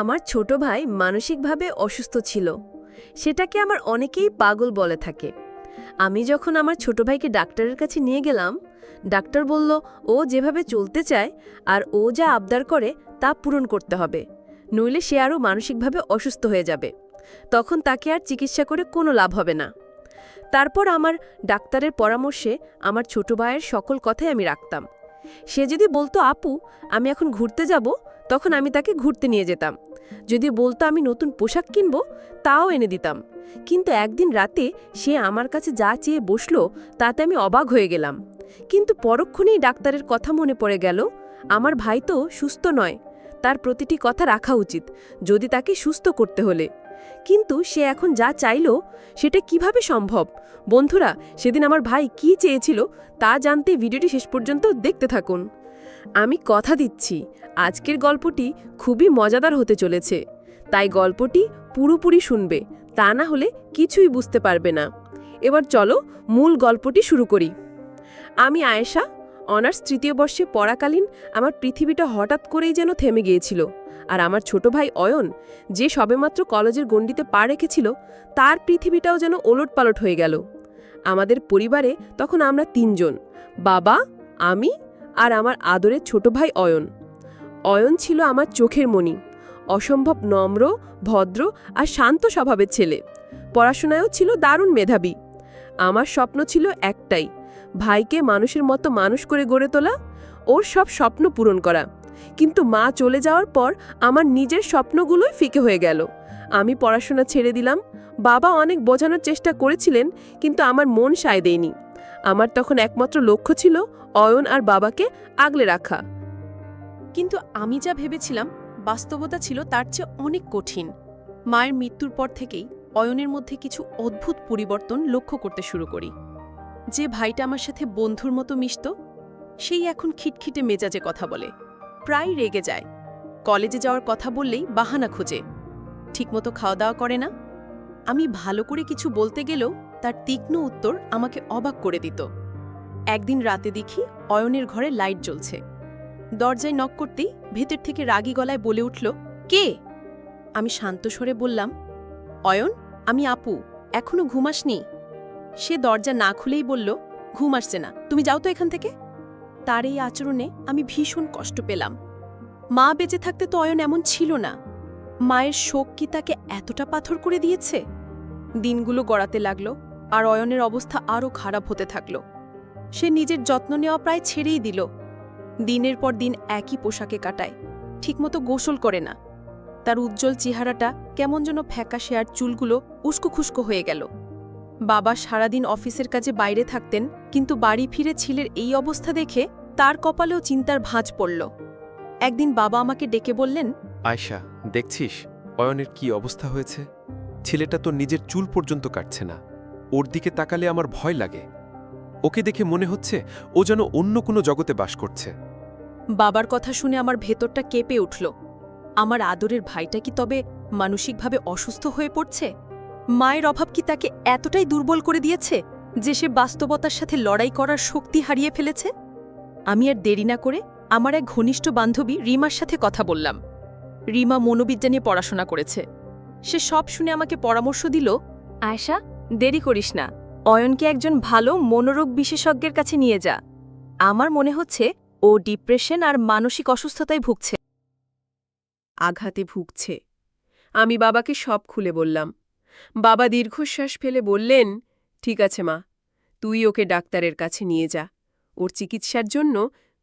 আমার ছোট ভাই মানসিকভাবে অসুস্থ ছিল। সেটাকে আমার অনেকেই পাগল বলে থাকে। আমি যখন আমার ছোট ভাইকে ডাক্তারের কাছে নিয়ে গেলাম, ডাক্তার বলল ও যেভাবে চলতে চায় আর ও যা আবদার করে তা পূরণ করতে হবে, নইলে সে আরও মানসিকভাবে অসুস্থ হয়ে যাবে। তখন তাকে আর চিকিৎসা করে কোনো লাভ হবে না। তারপর আমার ডাক্তারের পরামর্শে আমার ছোট ভাইয়ের সকল কথাই আমি রাখতাম। সে যদি বলতো আপু আমি এখন ঘুরতে যাব, তখন আমি তাকে ঘুরতে নিয়ে যেতাম। যদি বলতো আমি নতুন পোশাক কিনব, তাও এনে দিতাম। কিন্তু একদিন রাতে সে আমার কাছে যা চেয়ে বসলো তাতে আমি অবাক হয়ে গেলাম। কিন্তু পরক্ষণেই ডাক্তারের কথা মনে পড়ে গেল, আমার ভাই তো সুস্থ নয়, তার প্রতিটি কথা রাখা উচিত যদি তাকে সুস্থ করতে হলে। কিন্তু সে এখন যা চাইল সেটা কিভাবে সম্ভব? বন্ধুরা, সেদিন আমার ভাই কি চেয়েছিল তা জানতে ভিডিওটি শেষ পর্যন্ত দেখতে থাকুন। আমি কথা দিচ্ছি আজকের গল্পটি খুবই মজাদার হতে চলেছে, তাই গল্পটি পুরোপুরি শুনবে, তা না হলে কিছুই বুঝতে পারবে না। এবার চলো মূল গল্পটি শুরু করি। আমি আয়েশা, অনার্স তৃতীয় বর্ষে পড়াকালীন আমার পৃথিবীটা হঠাৎ করেই যেন থেমে গিয়েছিল। আর আমার ছোট ভাই অয়ন, যে সবেমাত্র কলেজের গণ্ডিতে পা রেখেছিল, তার পৃথিবীটাও যেন ওলটপালট হয়ে গেল। আমাদের পরিবারে তখন আমরা তিনজন, বাবা, আমি আর আমার আদরের ছোট ভাই অয়ন। অয়ন ছিল আমার চোখের মণি, অসম্ভব নম্র, ভদ্র আর শান্ত স্বভাবের ছেলে। পড়াশোনায়ও ছিল দারুণ মেধাবী। আমার স্বপ্ন ছিল একটাই, ভাইকে মানুষের মতো মানুষ করে গড়ে তোলা, ওর সব স্বপ্ন পূরণ করা। কিন্তু মা চলে যাওয়ার পর আমার নিজের স্বপ্নগুলোই ফিকে হয়ে গেল। আমি পড়াশোনা ছেড়ে দিলাম। বাবা অনেক বোঝানোর চেষ্টা করেছিলেন, কিন্তু আমার মন সায় দেয়নি। আমার তখন একমাত্র লক্ষ্য ছিল অয়ন আর বাবাকে আগলে রাখা। কিন্তু আমি যা ভেবেছিলাম বাস্তবতা ছিল তার চেয়ে অনেক কঠিন। মায়ের মৃত্যুর পর থেকেই অয়নের মধ্যে কিছু অদ্ভুত পরিবর্তন লক্ষ্য করতে শুরু করি। যে ভাইটা আমার সাথে বন্ধুর মতো মিশত, সেই এখন খিটখিটে মেজাজে কথা বলে, প্রায় রেগে যায়। কলেজে যাওয়ার কথা বললেই বাহানা খোঁজে, ঠিকমতো খাওয়া দাওয়া করে না। আমি ভালো করে কিছু বলতে গেলেও তার তীক্ষ্ণ উত্তর আমাকে অবাক করে দিত। একদিন রাতে দেখি অয়নের ঘরে লাইট জ্বলছে। দরজায় নক করতেই ভেতর থেকে রাগী গলায় বলে উঠল, কে? আমি শান্ত স্বরে বললাম, অয়ন, আমি আপু, এখনো ঘুমাসনি? সে দরজা না খুলেই বলল, ঘুম আসছে না, তুমি যাও তো এখান থেকে। তার এই আচরণে আমি ভীষণ কষ্ট পেলাম। মা বেঁচে থাকতে তো অয়ন এমন ছিল না। মায়ের শোক কি তাকে এতটা পাথর করে দিয়েছে? দিনগুলো গড়াতে লাগলো, আর অয়নের অবস্থা আরও খারাপ হতে থাকল। সে নিজের যত্ন নেওয়া প্রায় ছেড়েই দিল। দিনের পর দিন একই পোশাকে কাটায়, ঠিকমতো গোসল করে না। তার উজ্জ্বল চেহারাটা কেমন যেন ফ্যাকাশে, আর চুলগুলো উস্কো খুস্কো হয়ে গেল। বাবা সারাদিন অফিসের কাজে বাইরে থাকতেন, কিন্তু বাড়ি ফিরে ছেলের এই অবস্থা দেখে তার কপালেও চিন্তার ভাঁজ পড়ল। একদিন বাবা আমাকে ডেকে বললেন, আয়শা, দেখছিস অয়নের কি অবস্থা হয়েছে? ছেলেটা তো নিজের চুল পর্যন্ত কাটছে না। ওর দিকে তাকালে আমার ভয় লাগে। ওকে দেখে মনে হচ্ছে ও যেন অন্য কোনো জগতে বাস করছে। বাবার কথা শুনে আমার ভেতরটা কেঁপে উঠল। আমার আদরের ভাইটা কি তবে মানসিকভাবে অসুস্থ হয়ে পড়ছে? মায়ের অভাব কি তাকে এতটাই দুর্বল করে দিয়েছে যে সে বাস্তবতার সাথে লড়াই করার শক্তি হারিয়ে ফেলেছে? আমি আর দেরি না করে আমার এক ঘনিষ্ঠ বান্ধবী রিমার সাথে কথা বললাম। রিমা মনোবিজ্ঞান নিয়ে পড়াশোনা করেছে। সে সব শুনে আমাকে পরামর্শ দিল, আয়েশা, দেরি করিস না, অয়নকে একজন ভালো মনোরোগ বিশেষজ্ঞের কাছে নিয়ে যা। আমার মনে হচ্ছে ও ডিপ্রেশন আর মানসিক অসুস্থতায় ভুগছে। আঘাতে ভুগছে। আমি বাবাকে সব খুলে বললাম। বাবা দীর্ঘশ্বাস ফেলে বললেন, ঠিক আছে মা, তুই ওকে ডাক্তারের কাছে নিয়ে যা। ওর চিকিৎসার জন্য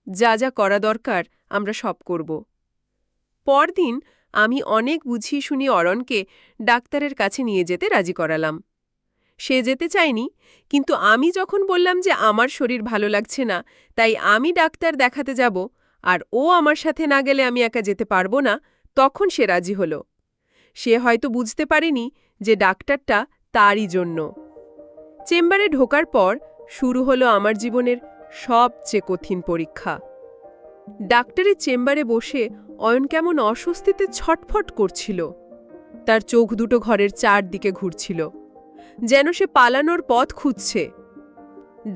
যা যা করা দরকার আমরা সব করব। পরদিন আমি অনেক বুঝিয়ে শুনিয়ে অরণকে ডাক্তারের কাছে নিয়ে যেতে রাজি করালাম। সে যেতে চায়নি, কিন্তু আমি যখন বললাম যে আমার শরীর ভালো লাগছে না, তাই আমি ডাক্তার দেখাতে যাব আর ও আমার সাথে না গেলে আমি একা যেতে পারবো না, তখন সে রাজি হল। সে হয়তো বুঝতে পারেনি যে ডাক্তারটা তারই জন্য। চেম্বারে ঢোকার পর শুরু হলো আমার জীবনের সবচেয়ে কঠিন পরীক্ষা। ডাক্তারের চেম্বারে বসে অয়ন কেমন অস্বস্তিতে ছটফট করছিল। তার চোখ দুটো ঘরের চারদিকে ঘুরছিল, যেন সে পালানোর পথ খুঁজছে।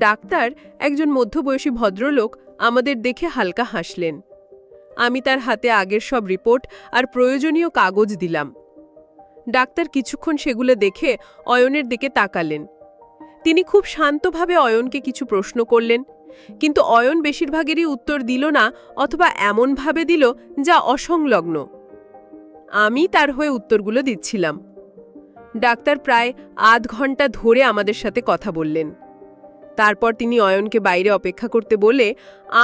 ডাক্তার, একজন মধ্যবয়সী ভদ্রলোক, আমাদের দেখে হালকা হাসলেন। আমি তার হাতে আগের সব রিপোর্ট আর প্রয়োজনীয় কাগজ দিলাম। ডাক্তার কিছুক্ষণ সেগুলো দেখে অয়নের দিকে তাকালেন। তিনি খুব শান্তভাবে অয়নকে কিছু প্রশ্ন করলেন, কিন্তু অয়ন বেশিরভাগেরই উত্তর দিল না, অথবা এমনভাবে দিল যা অসংলগ্ন। আমি তার হয়ে উত্তরগুলো দিচ্ছিলাম। ডাক্তার প্রায় আধ ঘন্টা ধরে আমাদের সাথে কথা বললেন। তারপর তিনি অয়নকে বাইরে অপেক্ষা করতে বলে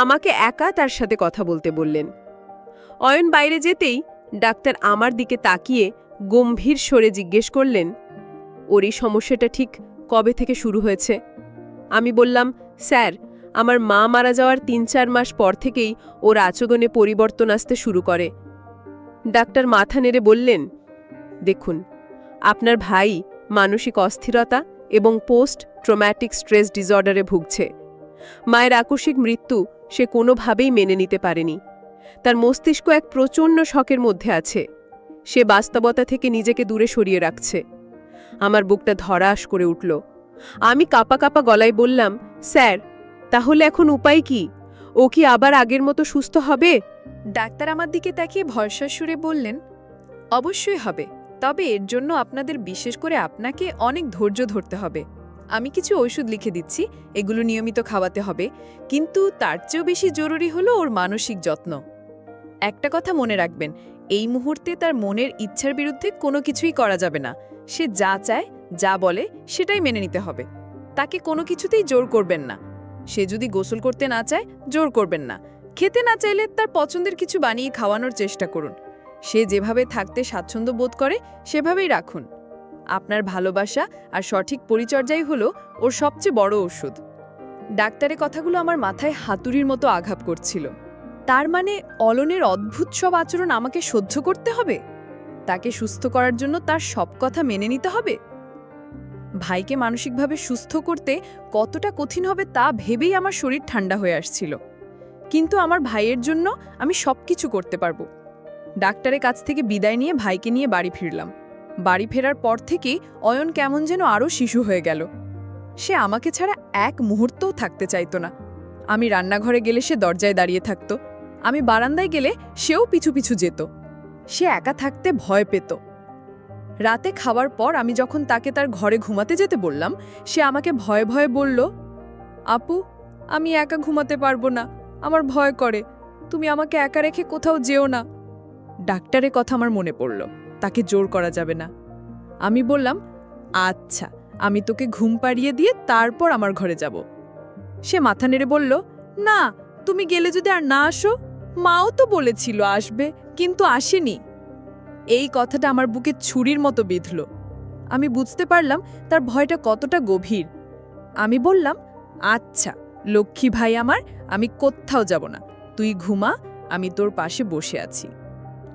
আমাকে একা তার সাথে কথা বলতে বললেন। অয়ন বাইরে যেতেই ডাক্তার আমার দিকে তাকিয়ে গম্ভীর স্বরে জিজ্ঞেস করলেন, ওর এই সমস্যাটা ঠিক কবে থেকে শুরু হয়েছে? আমি বললাম, স্যার, আমার মা মারা যাওয়ার ৩-৪ মাস পর থেকেই ওর আচরণে পরিবর্তন আসতে শুরু করে। ডাক্তার মাথা নেড়ে বললেন, দেখুন, আপনার ভাই মানসিক অস্থিরতা এবং পোস্ট ট্রমাটিক স্ট্রেস ডিসঅর্ডারে ভুগছে। মায়ের আকস্মিক মৃত্যু সে কোনোভাবেই মেনে নিতে পারেনি। তার মস্তিষ্ক এক প্রচণ্ড শকের মধ্যে আছে। সে বাস্তবতা থেকে নিজেকে দূরে সরিয়ে রাখছে। আমার বুকটা ধড়াস করে উঠল। আমি কাঁপা কাঁপা গলায় বললাম, স্যার, তাহলে এখন উপায় কি? ও কি আবার আগের মতো সুস্থ হবে? ডাক্তার আমার দিকে তাকিয়ে ভরসার সুরে বললেন, অবশ্যই হবে, তবে এর জন্য আপনাদের, বিশেষ করে আপনাকে, অনেক ধৈর্য ধরতে হবে। আমি কিছু ওষুধ লিখে দিচ্ছি, এগুলো নিয়মিত খাওয়াতে হবে, কিন্তু তার চেয়েও বেশি জরুরি হলো ওর মানসিক যত্ন। একটা কথা মনে রাখবেন, এই মুহূর্তে তার মনের ইচ্ছার বিরুদ্ধে কোনো কিছুই করা যাবে না। সে যা চায়, যা বলে, সেটাই মেনে নিতে হবে। তাকে কোনো কিছুতেই জোর করবেন না। সে যদি গোসল করতে না চায়, জোর করবেন না। খেতে না চাইলে তার পছন্দের কিছু বানিয়ে খাওয়ানোর চেষ্টা করুন। সে যেভাবে থাকতে স্বাচ্ছন্দ্য বোধ করে সেভাবেই রাখুন। আপনার ভালোবাসা আর সঠিক পরিচর্যাই হলো ওর সবচেয়ে বড় ওষুধ। ডাক্তারের কথাগুলো আমার মাথায় হাতুড়ির মতো আঘাত করছিল। তার মানে অলনের অদ্ভুত সব আচরণ আমাকে সহ্য করতে হবে? তাকে সুস্থ করার জন্য তার সব কথা মেনে নিতে হবে? ভাইকে মানসিকভাবে সুস্থ করতে কতটা কঠিন হবে তা ভেবেই আমার শরীর ঠান্ডা হয়ে আসছিল। কিন্তু আমার ভাইয়ের জন্য আমি সবকিছু করতে পারবো। ডাক্তারের কাছ থেকে বিদায় নিয়ে ভাইকে নিয়ে বাড়ি ফিরলাম। বাড়ি ফেরার পর থেকেই অয়ন কেমন যেন আরও শিশু হয়ে গেল। সে আমাকে ছাড়া এক মুহূর্তও থাকতে চাইতো না। আমি রান্নাঘরে গেলে সে দরজায় দাঁড়িয়ে থাকত। আমি বারান্দায় গেলে সেও পিছু পিছু যেত। সে একা থাকতে ভয় পেত। রাতে খাওয়ার পর আমি যখন তাকে তার ঘরে ঘুমাতে যেতে বললাম, সে আমাকে ভয়ে ভয়ে বলল, আপু, আমি একা ঘুমাতে পারবো না, আমার ভয় করে, তুমি আমাকে একা রেখে কোথাও যেও না। ডাক্তারের কথা আমার মনে পড়ল, তাকে জোর করা যাবে না। আমি বললাম, আচ্ছা, আমি তোকে ঘুম পাড়িয়ে দিয়ে তারপর আমার ঘরে যাব। সে মাথা নেড়ে বলল, না, তুমি গেলে যদি আর না আসো, মাও তো বলেছিল আসবে, কিন্তু আসেনি। এই কথাটা আমার বুকে ছুরির মতো বিঁধল। আমি বুঝতে পারলাম তার ভয়টা কতটা গভীর। আমি বললাম, আচ্ছা লক্ষ্মী ভাই আমার, আমি কোথাও যাব না, তুই ঘুমা, আমি তোর পাশে বসে আছি।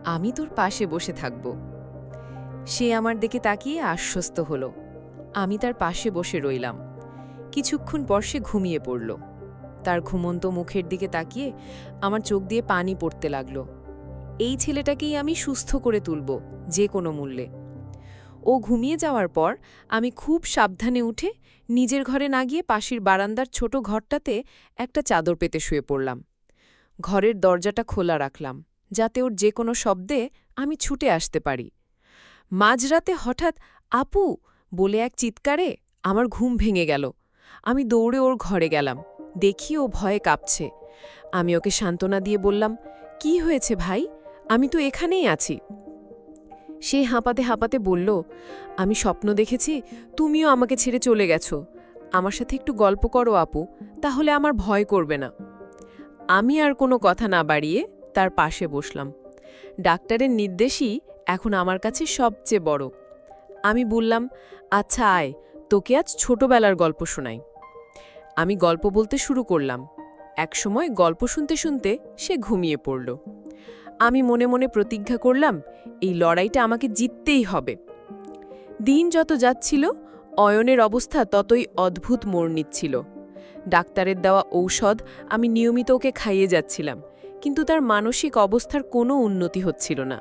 আমি তোর পাশে বসে থাকব। সে আমার দিকে তাকিয়ে আশ্বস্ত হলো। আমি তার পাশে বসে রইলাম। কিছুক্ষণ পর সে ঘুমিয়ে পড়ল। তার ঘুমন্ত মুখের দিকে তাকিয়ে আমার চোখ দিয়ে পানি পড়তে লাগল। এই ছেলেটাকেই আমি সুস্থ করে তুলব যে কোনো মূল্যে। ও ঘুমিয়ে যাওয়ার পর আমি খুব সাবধানে উঠে নিজের ঘরে না গিয়ে পাশের বারান্দার ছোট ঘরটাতে একটা চাদর পেতে শুয়ে পড়লাম। ঘরের দরজাটা খোলা রাখলাম, যাতে ওর যে কোনো শব্দে আমি ছুটে আসতে পারি। মাঝরাতে হঠাৎ আপু বলে এক চিৎকারে আমার ঘুম ভেঙে গেল। আমি দৌড়ে ওর ঘরে গেলাম। দেখি ও ভয়ে কাঁপছে। আমি ওকে সান্ত্বনা দিয়ে বললাম, কি হয়েছে ভাই? আমি তো এখানেই আছি। সে হাঁপাতে হাঁপাতে বলল, আমি স্বপ্ন দেখেছি তুমিও আমাকে ছেড়ে চলে গেছো। আমার সাথে একটু গল্প করো আপু, তাহলে আমার ভয় করবে না। আমি আর কোনো কথা না বাড়িয়ে তার পাশে বসলাম। ডাক্তারের নির্দেশই এখন আমার কাছে সবচেয়ে বড়। আমি বললাম, আচ্ছা আয়, তোকে আজ ছোটবেলার গল্প শোনাই। আমি গল্প বলতে শুরু করলাম। একসময় গল্প শুনতে শুনতে সে ঘুমিয়ে পড়ল। আমি মনে মনে প্রতিজ্ঞা করলাম, এই লড়াইটা আমাকে জিততেই হবে। দিন যত যাচ্ছিল, অয়নের অবস্থা ততই অদ্ভুত মোড় নিচ্ছিল। ডাক্তারের দেওয়া ঔষধ আমি নিয়মিত ওকে খাইয়ে যাচ্ছিলাম, কিন্তু তার মানসিক অবস্থার কোনো উন্নতি হচ্ছিল না,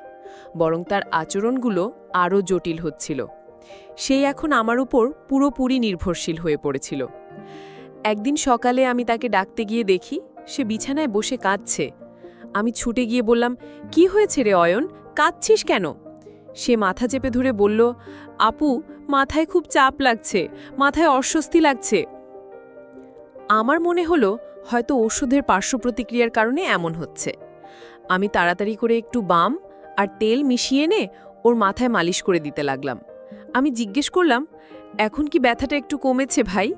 বরং তার আচরণগুলো আরও জটিল হচ্ছিল। সেই এখন আমার উপর পুরোপুরি নির্ভরশীল হয়ে পড়েছিল। একদিন সকালে আমি তাকে ডাকতে গিয়ে দেখি সে বিছানায় বসে কাঁদছে। আমি ছুটে গিয়ে বললাম, কি হয়েছে রে অয়ন, কাঁদছিস কেন? সে মাথা চেপে ধরে বলল, আপু, মাথায় খুব চাপ লাগছে, মাথায় অস্বস্তি লাগছে। আমার মনে হলো হয়তো ওষুধের পার্শ্ব প্রতিক্রিয়ার কারণে এমন হচ্ছে। আমি তাড়াতাড়ি করে একটু বাম আর তেল মিশিয়ে এনে ওর মাথায় মালিশ করে দিতে লাগলাম। আমি জিজ্ঞেস করলাম, এখন কি ব্যথাটা একটু কমেছে ভাই?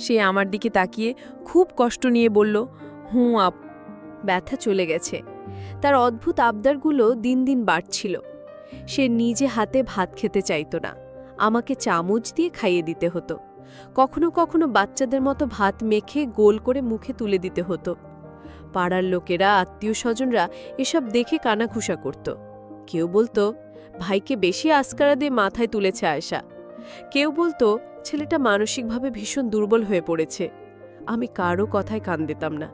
সে আমার দিকে তাকিয়ে খুব কষ্ট নিয়ে বলল, হুঁ আপ। ব্যথা চলে গেছে। তার অদ্ভুত আবদারগুলো দিন দিন বাড়ছিল। সে নিজে হাতে ভাত খেতে চাইত না, আমাকে চামচ দিয়ে খাইয়ে দিতে হতো। কখনো কখনো বাচ্চাদের মতো ভাত মেখে গোল করে মুখে তুলে দিতে হতো। পাড়ার লোকেরা, আত্মীয় স্বজনরা এসব দেখে কানাঘুষা করত। কেউ বলতো, ভাইকে বেশি আস্কারা দিয়ে মাথায় তুলেছে আয়েশা। কেউ বলতো, ছেলেটা মানসিকভাবে ভীষণ দুর্বল হয়ে পড়েছে। আমি কারও কথায় কান দিতাম না।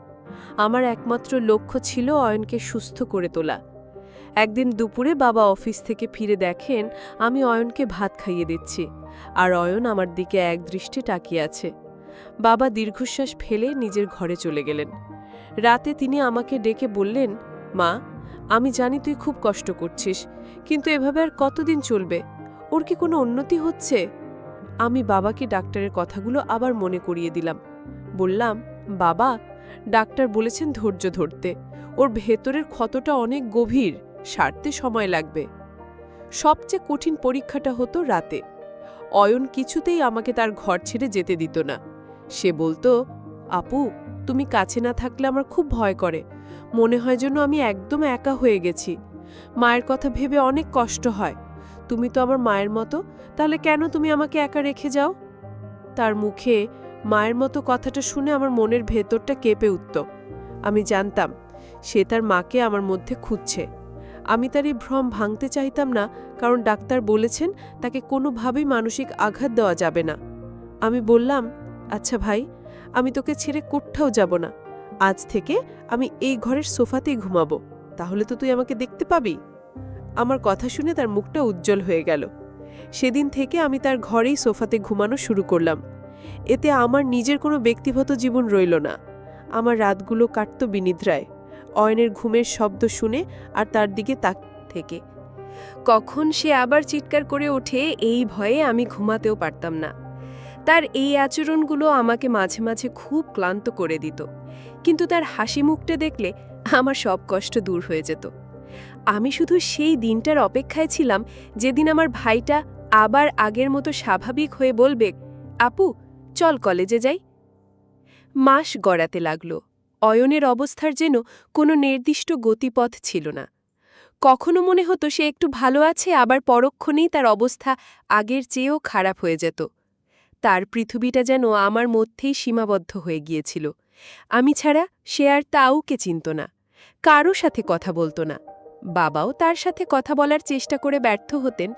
আমার একমাত্র লক্ষ্য ছিল অয়নকে সুস্থ করে তোলা। একদিন দুপুরে বাবা অফিস থেকে ফিরে দেখেন আমি অয়নকে ভাত খাইয়ে দিচ্ছি, আর অয়ন আমার দিকে একদৃষ্টে তাকিয়ে আছে। বাবা দীর্ঘশ্বাস ফেলে নিজের ঘরে চলে গেলেন। রাতে তিনি আমাকে ডেকে বললেন, মা, আমি জানি তুই খুব কষ্ট করছিস, কিন্তু এভাবে আর কতদিন চলবে? ওর কি কোনো উন্নতি হচ্ছে? আমি বাবাকে ডাক্তারের কথাগুলো আবার মনে করিয়ে দিলাম। বললাম, বাবা, ডাক্তার বলেছেন ধৈর্য ধরতে। ওর ভেতরের ক্ষতটা অনেক গভীর, সারতে সময় লাগবে। সবচেয়ে কঠিন পরীক্ষাটা হতো রাতে। অয়ন কিছুতেই আমাকে তার ঘর ছেড়ে যেতে দিত না। সে বলতো, আপু, তুমি কাছে না থাকলে আমার খুব ভয় করে। মনে হয় যেন আমি একদম একা হয়ে গেছি। মায়ের কথা ভেবে অনেক কষ্ট হয়। তুমি তো আমার মায়ের মতো, তাহলে কেন তুমি আমাকে একা রেখে যাও? তার মুখে মায়ের মতো কথাটা শুনে আমার মনের ভেতরটা কেঁপে উঠত। আমি জানতাম সে তার মাকে আমার মধ্যে খুঁজছে। আমি তার এই ভ্রম ভাঙতে চাইতাম না, কারণ ডাক্তার বলেছেন তাকে কোনোভাবেই মানসিক আঘাত দেওয়া যাবে না। আমি বললাম, আচ্ছা ভাই, আমি তোকে ছেড়ে কোথাও যাব না। আজ থেকে আমি এই ঘরের সোফাতেই ঘুমাবো, তাহলে তো তুই আমাকে দেখতে পাবি। আমার কথা শুনে তার মুখটা উজ্জ্বল হয়ে গেল। সেদিন থেকে আমি তার ঘরেই সোফাতে ঘুমানো শুরু করলাম। এতে আমার নিজের কোনো ব্যক্তিগত জীবন রইল না। আমার রাতগুলো কাটত বিনিদ্রায়, অয়নের ঘুমের শব্দ শুনে আর তার দিকে তাক থেকে। কখন সে আবার চিৎকার করে ওঠে এই ভয়ে আমি ঘুমাতেও পারতাম না। তার এই আচরণগুলো আমাকে মাঝে মাঝে খুব ক্লান্ত করে দিত, কিন্তু তার হাসি মুখটা দেখলে আমার সব কষ্ট দূর হয়ে যেত। আমি শুধু সেই দিনটার অপেক্ষায় ছিলাম যেদিন আমার ভাইটা আবার আগের মতো স্বাভাবিক হয়ে বলবে, আপু, চল কলেজে যাই। মাস গড়াতে লাগল। অয়নের অবস্থার যেন কোনো নির্দিষ্ট গতিপথ ছিল না। কখনো মনে হতো সে একটু ভালো আছে, আবার পরক্ষণেই তার অবস্থা আগের চেয়েও খারাপ হয়ে যেত। তার পৃথিবীটা যেন আমার মধ্যেই সীমাবদ্ধ হয়ে গিয়েছিল। আমি ছাড়া সে আর তাওকে চিনত না, কারও সাথে কথা বলতো না। বাবাও তার সাথে কথা বলার চেষ্টা করে ব্যর্থ হতেন।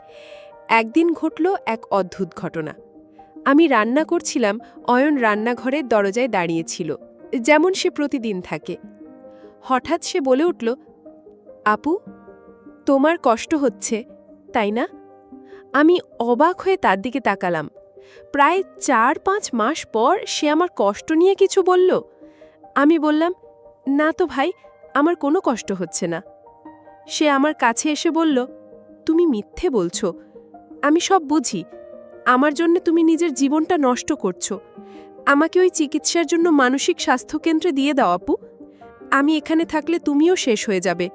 একদিন ঘটল এক অদ্ভুত ঘটনা। আমি রান্না করছিলাম, অয়ন রান্নাঘরের দরজায় দাঁড়িয়েছিল, যেমন সে প্রতিদিন থাকে। হঠাৎ সে বলে উঠল, আপু, তোমার কষ্ট হচ্ছে, তাই না? আমি অবাক হয়ে তার দিকে তাকালাম। প্রায় 4-5 মাস পর সে আমার কষ্ট নিয়ে কিছু বলল। আমি বললাম, না তো ভাই, আমার কোনো কষ্ট হচ্ছে না। সে আমার কাছে এসে বলল, তুমি মিথ্যে বলছো, আমি সব বুঝি। আমার জন্য তুমি নিজের জীবনটা নষ্ট করছো। আমাকে ওই চিকিৎসার জন্য মানসিক স্বাস্থ্যকেন্দ্রে দিয়ে দাও আপু। আমি এখানে থাকলে তুমিও শেষ হয়ে যাবে।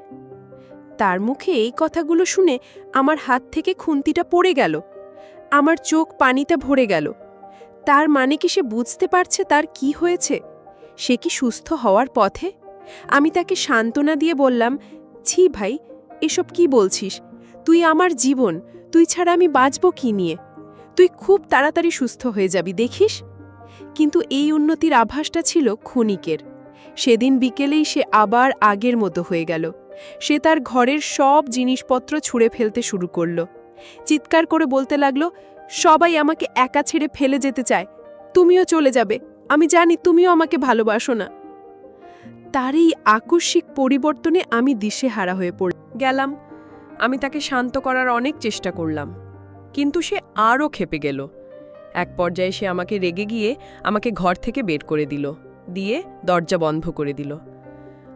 তার মুখে এই কথাগুলো শুনে আমার হাত থেকে খুন্তিটা পড়ে গেল। আমার চোখ পানিতে ভরে গেল। তার মানে কি সে বুঝতে পারছে তার কি হয়েছে? সে কি সুস্থ হওয়ার পথে? আমি তাকে সান্ত্বনা দিয়ে বললাম, ছি ভাই, এসব কি বলছিস? তুই আমার জীবন, তুই ছাড়া আমি বাঁচব কি নিয়ে? তুই খুব তাড়াতাড়ি সুস্থ হয়ে যাবি, দেখিস। কিন্তু এই উন্নতির আভাসটা ছিল ক্ষণিকের। সেদিন বিকেলেই সে আবার আগের মতো হয়ে গেল। সে তার ঘরের সব জিনিসপত্র ছুঁড়ে ফেলতে শুরু করল। চিৎকার করে বলতে লাগল, সবাই আমাকে একা ছেড়ে ফেলে যেতে চায়, তুমিও চলে যাবে, আমি জানি তুমিও আমাকে ভালোবাসো না। তার এই আকস্মিক পরিবর্তনে আমি দিশেহারা হয়ে গেলাম। আমি তাকে শান্ত করার অনেক চেষ্টা করলাম, কিন্তু সে আরও ক্ষেপে গেল। এক পর্যায়ে সে আমাকে রেগে গিয়ে আমাকে ঘর থেকে বের করে দিল, দিয়ে দরজা বন্ধ করে দিল।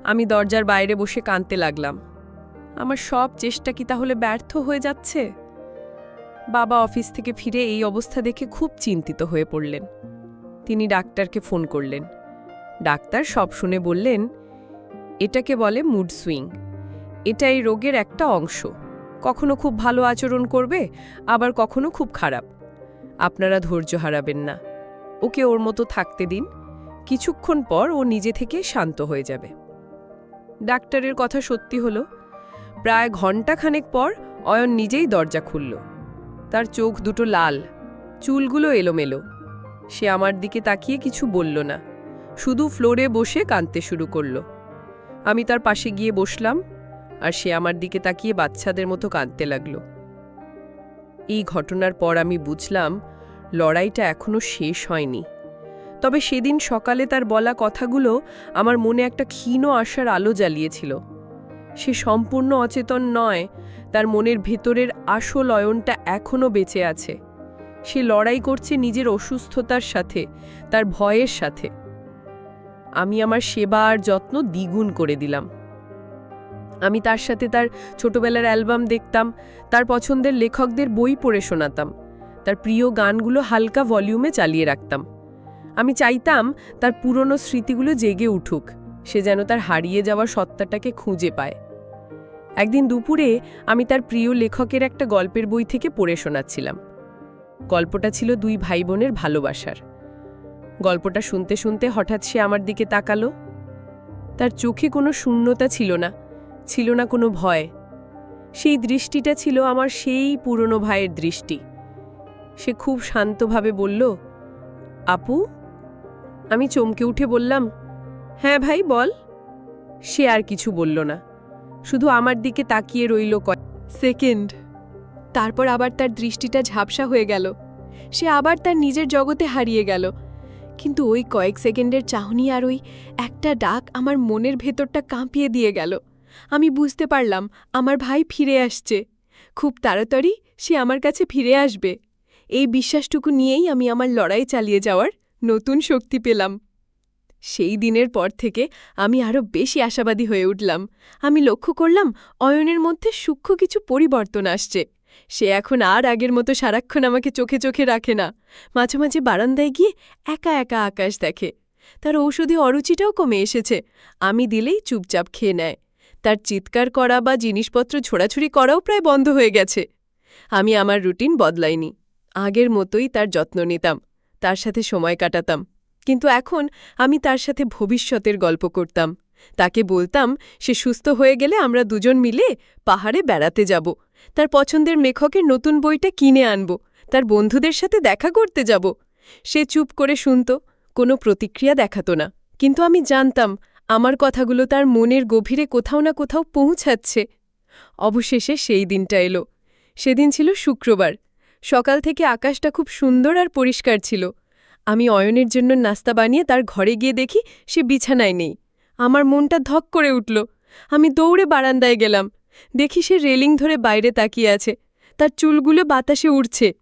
আমি দরজার বাইরে বসে কাঁদতে লাগলাম। আমার সব চেষ্টা কি তাহলে ব্যর্থ হয়ে যাচ্ছে? বাবা অফিস থেকে ফিরে এই অবস্থা দেখে খুব চিন্তিত হয়ে পড়লেন। তিনি ডাক্তারকে ফোন করলেন। ডাক্তার সব শুনে বললেন, এটাকে বলে মুড সুইং। এটা এই রোগের একটা অংশ। কখনো খুব ভালো আচরণ করবে, আবার কখনো খুব খারাপ। আপনারা ধৈর্য হারাবেন না, ওকে ওর মতো থাকতে দিন। কিছুক্ষণ পর ও নিজে থেকে শান্ত হয়ে যাবে। ডাক্তারের কথা সত্যি হলো। প্রায় ঘণ্টাখানেক পর অয়ন নিজেই দরজা খুলল। তার চোখ দুটো লাল, চুলগুলো এলোমেলো। সে আমার দিকে তাকিয়ে কিছু বলল না, শুধু ফ্লোরে বসে কাঁদতে শুরু করল। আমি তার পাশে গিয়ে বসলাম, আর সে আমার দিকে তাকিয়ে বাচ্চাদের মতো কাঁদতে লাগল। এই ঘটনার পর আমি বুঝলাম লড়াইটা এখনো শেষ হয়নি। তবে সেদিন সকালে তার বলা কথাগুলো আমার মনে একটা ক্ষীণ আশার আলো জ্বালিয়েছিল। সে সম্পূর্ণ অচেতন নয়, তার মনের ভেতরের আসল অয়নটা এখনও বেঁচে আছে। সে লড়াই করছে নিজের অসুস্থতার সাথে, তার ভয়ের সাথে। আমি আমার সেবা আর যত্ন দ্বিগুণ করে দিলাম। আমি তার সাথে তার ছোটবেলার অ্যালবাম দেখতাম, তার পছন্দের লেখকদের বই পড়ে শোনাতাম, তার প্রিয় গানগুলো হালকা ভলিউমে চালিয়ে রাখতাম। আমি চাইতাম তার পুরনো স্মৃতিগুলো জেগে উঠুক, সে যেন তার হারিয়ে যাওয়া সত্তাটাকে খুঁজে পায়। একদিন দুপুরে আমি তার প্রিয় লেখকের একটা গল্পের বই থেকে পড়ে শোনাচ্ছিলাম। গল্পটা ছিল দুই ভাই বোনের ভালোবাসার। গল্পটা শুনতে শুনতে হঠাৎ সে আমার দিকে তাকালো। তার চোখে কোনো শূন্যতা ছিল না, ছিল না কোনো ভয়। সেই দৃষ্টিটা ছিল আমার সেই পুরনো ভাইয়ের দৃষ্টি। সে খুব শান্তভাবে বলল, আপু। আমি চমকে উঠে বললাম, হ্যাঁ ভাই বল। সে আর কিছু বলল না, শুধু আমার দিকে তাকিয়ে রইল কয়েক সেকেন্ড। তারপর আবার তার দৃষ্টিটা ঝাপসা হয়ে গেল। সে আবার তার নিজের জগতে হারিয়ে গেল। কিন্তু ওই কয়েক সেকেন্ডের চাহনি আর ওই একটা ডাক আমার মনের ভেতরটা কাঁপিয়ে দিয়ে গেল। আমি বুঝতে পারলাম আমার ভাই ফিরে আসছে। খুব তাড়াতাড়ি সে আমার কাছে ফিরে আসবে। এই বিশ্বাসটুকু নিয়েই আমি আমার লড়াই চালিয়ে যাওয়ার নতুন শক্তি পেলাম। সেই দিনের পর থেকে আমি আরও বেশি আশাবাদী হয়ে উঠলাম। আমি লক্ষ্য করলাম অয়নের মধ্যে সূক্ষ্ম কিছু পরিবর্তন আসছে। সে এখন আর আগের মতো সারাক্ষণ আমাকে চোখে চোখে রাখে না। মাঝে মাঝে বারান্দায় গিয়ে একা একা আকাশ দেখে। তার ঔষধি অরুচিটাও কমে এসেছে। আমি দিলেই চুপচাপ খেয়ে নেয়। তার চিৎকার করা বা জিনিসপত্র ছোড়াছুড়ি করাও প্রায় বন্ধ হয়ে গেছে। আমি আমার রুটিন বদলাইনি। আগের মতোই তার যত্ন নিতাম, তার সাথে সময় কাটাতাম। কিন্তু এখন আমি তার সাথে ভবিষ্যতের গল্প করতাম। তাকে বলতাম সে সুস্থ হয়ে গেলে আমরা দুজন মিলে পাহাড়ে বেড়াতে যাব, তার পছন্দের লেখকের নতুন বইটা কিনে আনব, তার বন্ধুদের সাথে দেখা করতে যাব। সে চুপ করে শুনত, কোনো প্রতিক্রিয়া দেখাত না। কিন্তু আমি জানতাম আমার কথাগুলো তার মনের গভীরে কোথাও না কোথাও পৌঁছাচ্ছে। অবশেষে সেই দিনটা এলো। সেদিন ছিল শুক্রবার। সকাল থেকে আকাশটা খুব সুন্দর আর পরিষ্কার ছিল। আমি অয়নের জন্য নাস্তা বানিয়ে তার ঘরে গিয়ে দেখি সে বিছানায় নেই। আমার মনটা ধক করে উঠল। আমি দৌড়ে বারান্দায় গেলাম। দেখি সে রেলিং ধরে বাইরে তাকিয়ে আছে, তার চুলগুলো বাতাসে উড়ছে।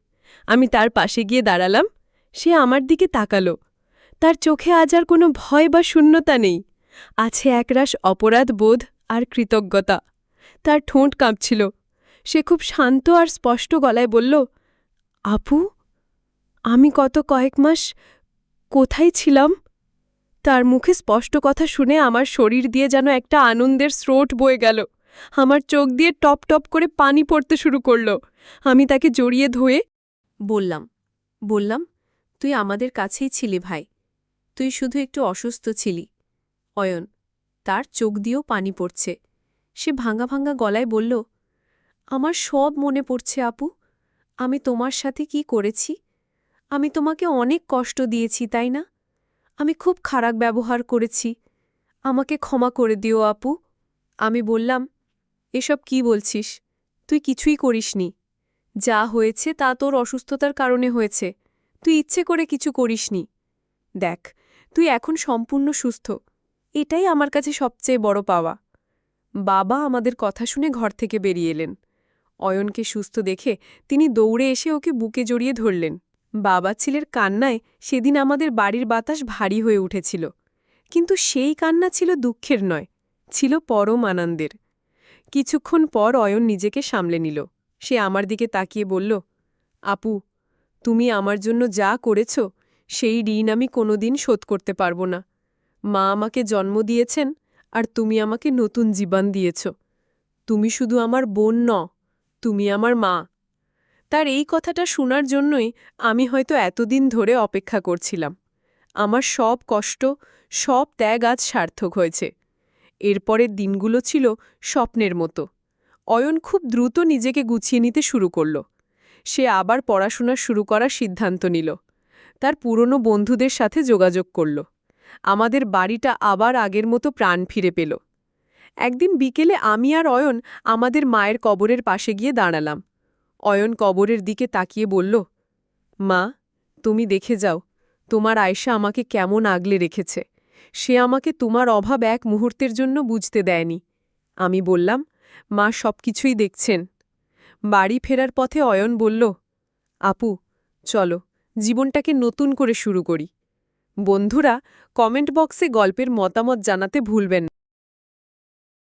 আমি তার পাশে গিয়ে দাঁড়ালাম। সে আমার দিকে তাকালো। তার চোখে আজ আর কোনো ভয় বা শূন্যতা নেই, আছে একরাশ অপরাধ বোধ আর কৃতজ্ঞতা। তার ঠোঁট কাঁপছিল। সে খুব শান্ত আর স্পষ্ট গলায় বলল, আপু, আমি গত কয়েক মাস কোথায় ছিলাম? তার মুখে স্পষ্ট কথা শুনে আমার শরীর দিয়ে যেন একটা আনন্দের স্রোত বয়ে গেল। আমার চোখ দিয়ে টপ টপ করে পানি পড়তে শুরু করল। আমি তাকে জড়িয়ে ধরে বললাম, তুই আমাদের কাছেই ছিলি ভাই, তুই শুধু একটু অসুস্থ ছিলি। অয়ন, তার চোখ দিয়েও পানি পড়ছে। সে ভাঙা ভাঙা গলায় বলল, আমার সব মনে পড়ছে আপু। আমি তোমার সাথে কি করেছি? আমি তোমাকে অনেক কষ্ট দিয়েছি, তাই না? আমি খুব খারাপ ব্যবহার করেছি। আমাকে ক্ষমা করে দিও আপু। আমি বললাম, এসব কি বলছিস? তুই কিছুই করিসনি। যা হয়েছে তা তোর অসুস্থতার কারণে হয়েছে, তুই ইচ্ছে করে কিছু করিসনি। দেখ, তুই এখন সম্পূর্ণ সুস্থ, এটাই আমার কাছে সবচেয়ে বড় পাওয়া। বাবা আমাদের কথা শুনে ঘর থেকে বেরিয়ে এলেন। অয়নকে সুস্থ দেখে তিনি দৌড়ে এসে ওকে বুকে জড়িয়ে ধরলেন। বাবা ছেলের কান্নায় সেদিন আমাদের বাড়ির বাতাস ভারী হয়ে উঠেছিল। কিন্তু সেই কান্না ছিল দুঃখের নয়, ছিল পরম আনন্দের। কিছুক্ষণ পর অয়ন নিজেকে সামলে নিল। সে আমার দিকে তাকিয়ে বলল, আপু, তুমি আমার জন্য যা করেছ সেই ঋণ আমি কোনোদিন শোধ করতে পারব না। মা আমাকে জন্ম দিয়েছেন, আর তুমি আমাকে নতুন জীবন দিয়েছ। তুমি শুধু আমার বোন ন, তুমি আমার মা। তার এই কথাটা শোনার জন্যই আমি হয়তো এতদিন ধরে অপেক্ষা করছিলাম। আমার সব কষ্ট, সব ত্যাগ আজ সার্থক হয়েছে। এরপরের দিনগুলো ছিল স্বপ্নের মতো। অয়ন খুব দ্রুত নিজেকে গুছিয়ে নিতে শুরু করল। সে আবার পড়াশোনা শুরু করার সিদ্ধান্ত নিল। তার পুরনো বন্ধুদের সাথে যোগাযোগ করল। আমাদের বাড়িটা আবার আগের মতো প্রাণ ফিরে পেল। একদিন বিকেলে আমি আর অয়ন আমাদের মায়ের কবরের পাশে গিয়ে দাঁড়ালাম। অয়ন কবরের দিকে তাকিয়ে বলল, মা, তুমি দেখে যাও, তোমার আয়েশা আমাকে কেমন আগলে রেখেছে। সে আমাকে তোমার অভাব এক মুহূর্তের জন্য বুঝতে দেয়নি। আমি বললাম, মা সবকিছুই দেখছেন। বাড়ি ফেরার পথে অয়ন বলল, আপু, চলো জীবনটাকে নতুন করে শুরু করি। বন্ধুরা, কমেন্ট বক্সে গল্পের মতামত জানাতে ভুলবেন না।